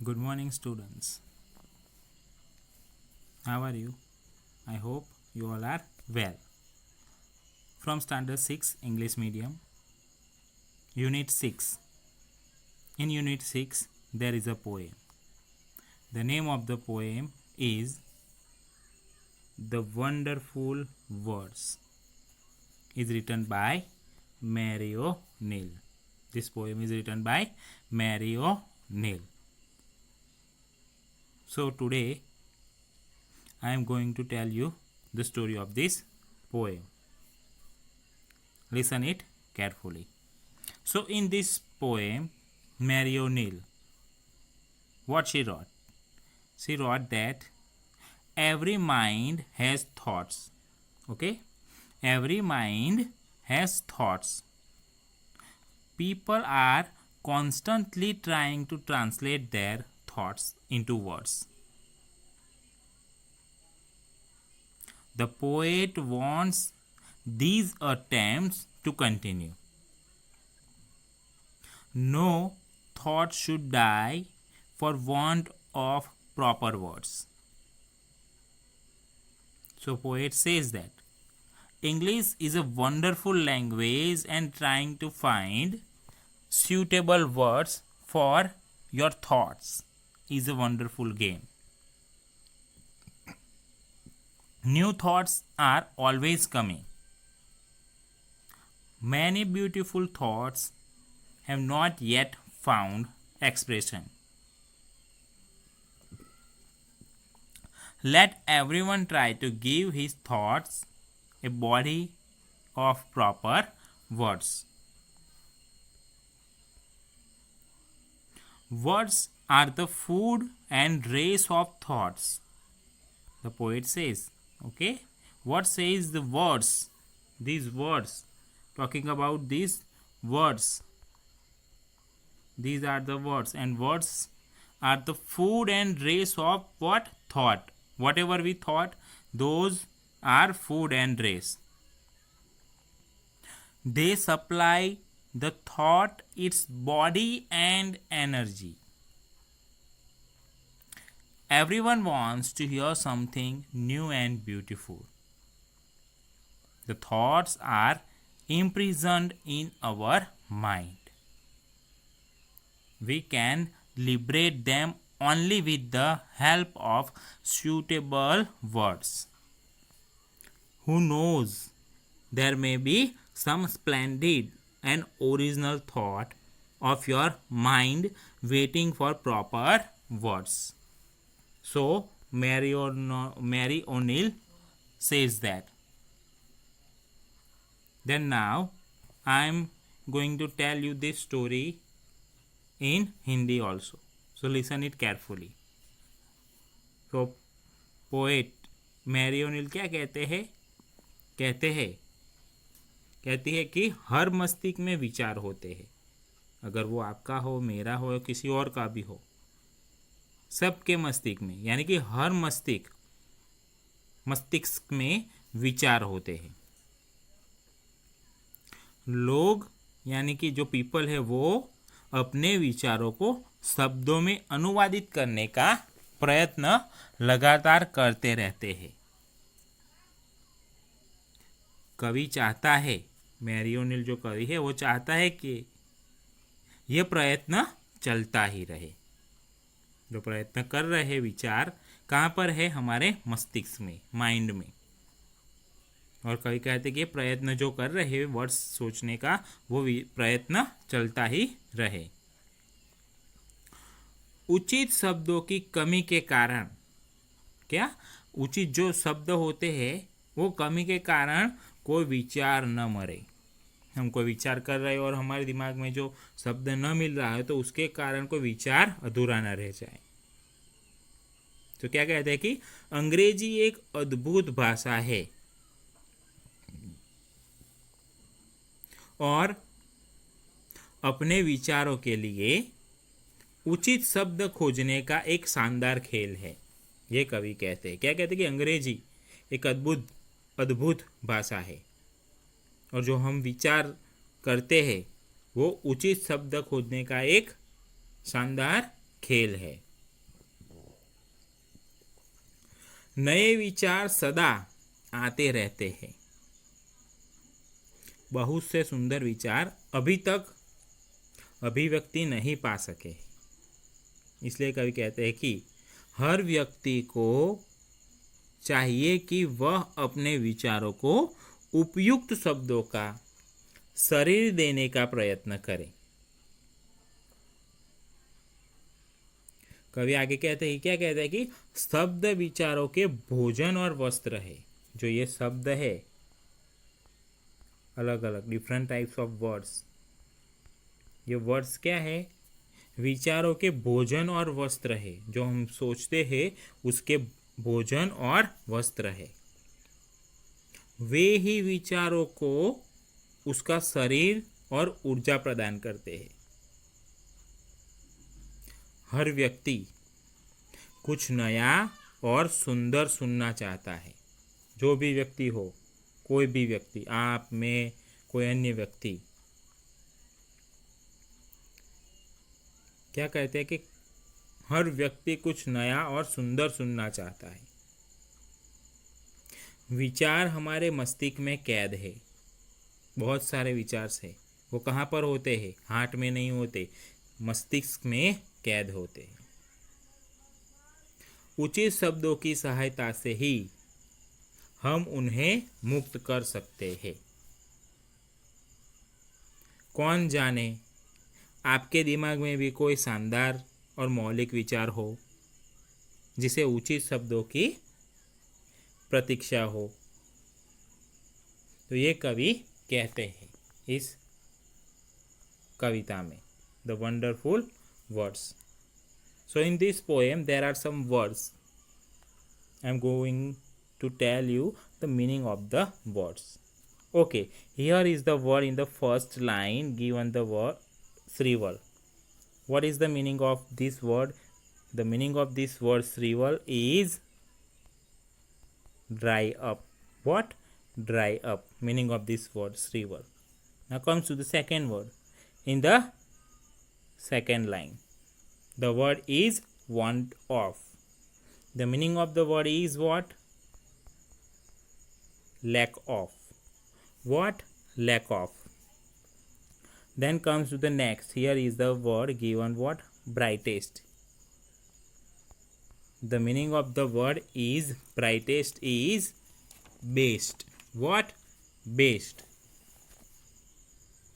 Good morning, students. How are you? I hope you all are well. From Standard 6 English Medium, Unit 6. In Unit 6, there is a poem. The name of the poem is The Wonderful Words. Is written by Mary O'Neill. This poem is written by Mary O'Neill. So today I am going to tell you the story of this poem. Listen it carefully. So in this poem, Mary O'Neill, what she wrote? She wrote that every mind has thoughts. Okay? Every mind has thoughts. People are constantly trying to translate their thoughts into words. The poet wants these attempts to continue. No thought should die for want of proper words. So poet says that English is a wonderful language and trying to find suitable words for your thoughts is a wonderful game. New thoughts are always coming. Many beautiful thoughts have not yet found expression. Let everyone try to give his thoughts a body of proper words. Words are the food and race of thoughts. The poet says, okay, what says the words? These words, talking about these words. These are the words, and words are the food and race of what? Thought. Whatever we thought, those are food and race. They supply the thought its body and energy. Everyone wants to hear something new and beautiful. The thoughts are imprisoned in our mind. We can liberate them only with the help of suitable words. Who knows? There may be some splendid and original thought of your mind waiting for proper words. So Mary O'Neill says that. Then now I am going to tell you this story in Hindi also. So listen it carefully. So poet Mary O'Neill क्या कहते हैं? कहती है कि हर मस्तिष्क में विचार होते हैं. अगर वो आपका हो, मेरा हो या किसी और का भी हो, सबके मस्तिष्क में, यानी कि हर मस्तिष्क में विचार होते हैं. लोग यानी कि जो पीपल है वो अपने विचारों को शब्दों में अनुवादित करने का प्रयत्न लगातार करते रहते हैं. कवि चाहता है, मैरी ओनिल जो कवि है वो चाहता है कि यह प्रयत्न चलता ही रहे. जो प्रयत्न कर रहे विचार कहाँ पर है? हमारे मस्तिष्क में, माइंड में. और कवि कहते कि प्रयत्न जो कर रहे वर्ड्स सोचने का, वो प्रयत्न चलता ही रहे. उचित शब्दों की कमी के कारण, क्या उचित जो शब्द होते हैं वो कमी के कारण कोई विचार न मरे. हम कोई विचार कर रहे हैं और हमारे दिमाग में जो शब्द न मिल रहा है तो उसके कारण कोई विचार अधूरा न रह जाए. तो क्या कहते हैं कि अंग्रेजी एक अद्भुत भाषा है और अपने विचारों के लिए उचित शब्द खोजने का एक शानदार खेल है. ये कवि कहते हैं. क्या कहते हैं कि अंग्रेजी एक अद्भुत भाषा है और जो हम विचार करते हैं वो उचित शब्द खोजने का एक शानदार खेल है. नए विचार सदा आते रहते हैं। बहुत से सुंदर विचार अभी तक अभिव्यक्ति नहीं पा सके, इसलिए कवि कहते हैं कि हर व्यक्ति को चाहिए कि वह अपने विचारों को उपयुक्त शब्दों का शरीर देने का प्रयत्न करे। कवि आगे कहते हैं, क्या कहते हैं कि शब्द विचारों के भोजन और वस्त्र है। जो ये शब्द है, अलग अलग डिफरेंट टाइप्स ऑफ वर्ड्स, ये वर्ड्स क्या है? विचारों के भोजन और वस्त्र है। जो हम सोचते हैं उसके भोजन और वस्त्र है। वे ही विचारों को उसका शरीर और ऊर्जा प्रदान करते हैं। हर व्यक्ति कुछ नया और सुंदर सुनना चाहता है। जो भी व्यक्ति हो, कोई भी व्यक्ति, आप, मैं, कोई अन्य व्यक्ति, क्या कहते हैं कि हर व्यक्ति कुछ नया और सुंदर सुनना चाहता है। विचार हमारे मस्तिष्क में कैद है। बहुत सारे विचार है, वो कहाँ पर होते हैं? हार्ट में नहीं होते, मस्तिष्क में कैद होते हैं। उचित शब्दों की सहायता से ही हम उन्हें मुक्त कर सकते हैं। कौन जाने आपके दिमाग में भी कोई शानदार और मौलिक विचार हो जिसे उचित शब्दों की प्रतीक्षा हो। तो ये कवि कहते हैं इस कविता में, the wonderful words. So in this poem there are some words. I am going to tell you the meaning of the words. Okay, here is the word in the first line given, the word Shrival. What is the meaning of this word? The meaning of this word Shrival is dry up. What? Dry up. Meaning of this word Shrival. Now comes to the second word. In the second line, the word is want of. The meaning of the word is what? Lack of. What? Lack of. Then comes to the next. Here is the word given, what? Brightest. The meaning of the word is brightest is best. What? Best.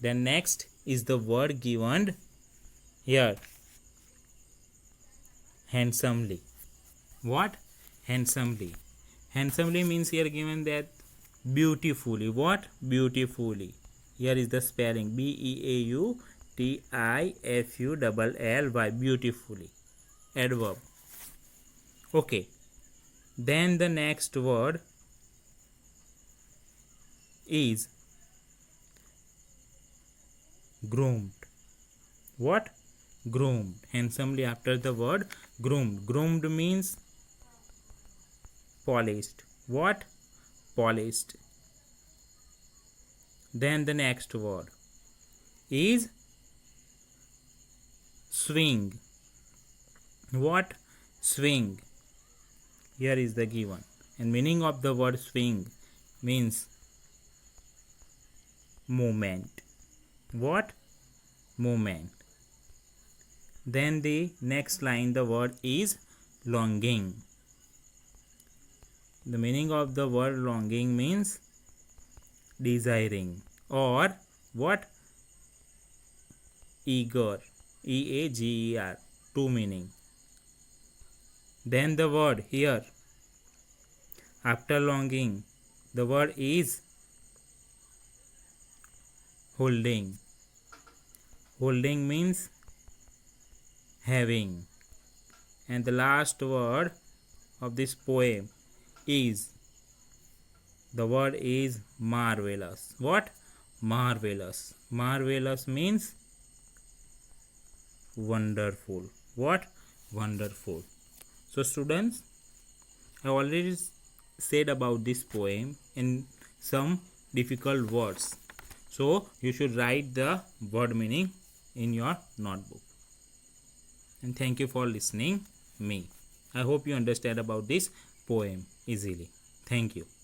Then next is the word given here, handsomely. What? Handsomely. Handsomely means here given that beautifully. What? Beautifully. Here is the spelling, Beautifully. Beautifully. Adverb. Okay. Then the next word is groomed. What? Groomed. Handsomely after the word groomed. Groomed means polished. What? Polished. Then the next word is swing. What? Swing. Here is the given. And meaning of the word swing means movement. What? Movement. Then the next line, the word is longing. The meaning of the word longing means desiring, or what? Eager. EAGER. Two meaning. Then the word here after longing, the word is holding. Holding means having. And the last word of this poem is, the word is marvelous. What? Marvelous. Marvelous means wonderful. What? Wonderful. So students, I already said about this poem in some difficult words. So you should write the word meaning in your notebook. And thank you for listening me. I hope you understand about this poem easily. Thank you.